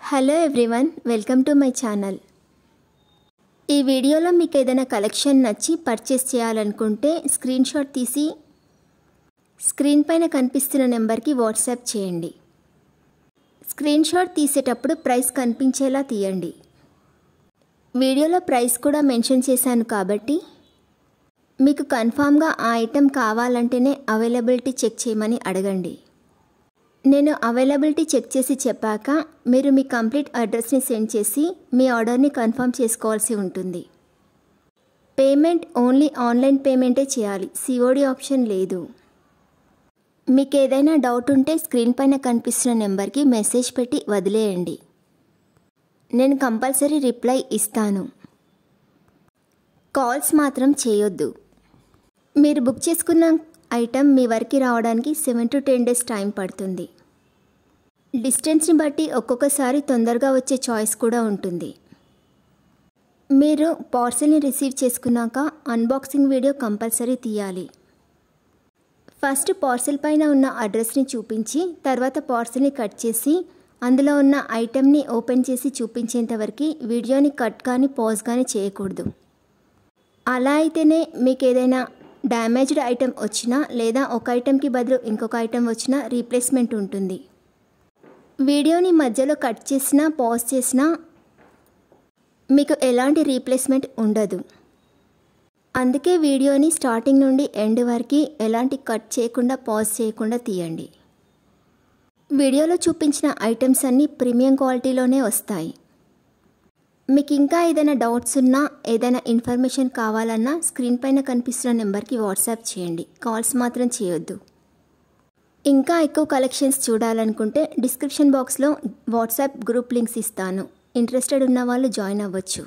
Hello everyone, welcome to my channel. ఈ వీడియోలో మీకు ఏదైనా కలెక్షన్ నచ్చి పర్చేస్ చేయాలనుకుంటే స్క్రీన్ షాట్ తీసి స్క్రీన్ పైన కనిపిస్తున్న నెంబర్కి వాట్సాప్ చేయండి. స్క్రీన్ షాట్ తీసేటప్పుడు ప్రైస్ కనిపించేలా తీయండి. వీడియోలో ప్రైస్ కూడా మెన్షన్ చేశాను కాబట్టి మీకు కన్ఫామ్గా ఆ ఐటెం కావాలంటేనే అవైలబిలిటీ చెక్ చేయమని అడగండి. నేను అవైలబిలిటీ చెక్ చేసి చెప్పాక మీరు మీ కంప్లీట్ అడ్రస్ని సెండ్ చేసి మీ ఆర్డర్ని కన్ఫర్మ్ చేసుకోవాల్సి ఉంటుంది. పేమెంట్ ఓన్లీ ఆన్లైన్ పేమెంటే చేయాలి, సిఓడి ఆప్షన్ లేదు. మీకు ఏదైనా డౌట్ ఉంటే స్క్రీన్ పైన కనిపిస్తున్న నెంబర్కి మెసేజ్ పెట్టి వదిలేయండి. నేను కంపల్సరీ రిప్లై ఇస్తాను. కాల్స్ మాత్రం చేయొద్దు. మీరు బుక్ చేసుకున్న ఐటెం మీ వరకు రావడానికి 7 to 10 days టైం పడుతుంది. డిస్టెన్స్ని బట్టి ఒక్కొక్కసారి తొందరగా వచ్చే చాయిస్ కూడా ఉంటుంది. మీరు పార్సెల్ని రిసీవ్ చేసుకున్నాక అన్బాక్సింగ్ వీడియో కంపల్సరీ తీయాలి. ఫస్ట్ పార్సెల్ పైన ఉన్న అడ్రస్ని చూపించి తర్వాత పార్సెల్ని కట్ చేసి అందులో ఉన్న ఐటెంని ఓపెన్ చేసి చూపించేంత వరకు వీడియోని కట్ కానీ పాజ్ కానీ చేయకూడదు. అలా అయితేనే మీకు ఏదైనా డ్యామేజ్డ్ ఐటెం వచ్చినా లేదా ఒక ఐటెంకి బదులు ఇంకొక ఐటెం వచ్చినా రీప్లేస్మెంట్ ఉంటుంది. వీడియోని మధ్యలో కట్ చేసినా పాజ్ చేసినా మీకు ఎలాంటి రీప్లేస్మెంట్ ఉండదు. అందుకే వీడియోని స్టార్టింగ్ నుండి ఎండ్ వరకు ఎలాంటి కట్ చేయకుండా పాజ్ చేయకుండా తీయండి. వీడియోలో చూపించిన ఐటమ్స్ అన్నీ ప్రీమియం క్వాలిటీలోనే వస్తాయి. మీకు ఇంకా ఏదైనా డౌట్స్ ఉన్నా ఏదైనా ఇన్ఫర్మేషన్ కావాలన్నా స్క్రీన్ పైన కనిపిస్తున్న నెంబర్కి వాట్సాప్ చేయండి. కాల్స్ మాత్రం చేయొద్దు. ఇంకా ఎక్కువ కలెక్షన్స్ చూడాలనుకుంటే డిస్క్రిప్షన్ బాక్స్లో వాట్సాప్ గ్రూప్ లింక్స్ ఇస్తాను. ఇంట్రెస్టెడ్ ఉన్న వాళ్ళు జాయిన్ అవ్వచ్చు.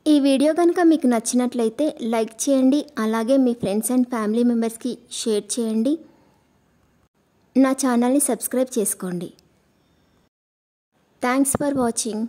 ఈ వీడియో కనుక మీకు నచ్చినట్లయితే లైక్ చేయండి. అలాగే మీ ఫ్రెండ్స్ అండ్ ఫ్యామిలీ మెంబర్స్కి షేర్ చేయండి. నా ఛానల్ని సబ్స్క్రైబ్ చేసుకోండి. Thanks for watching.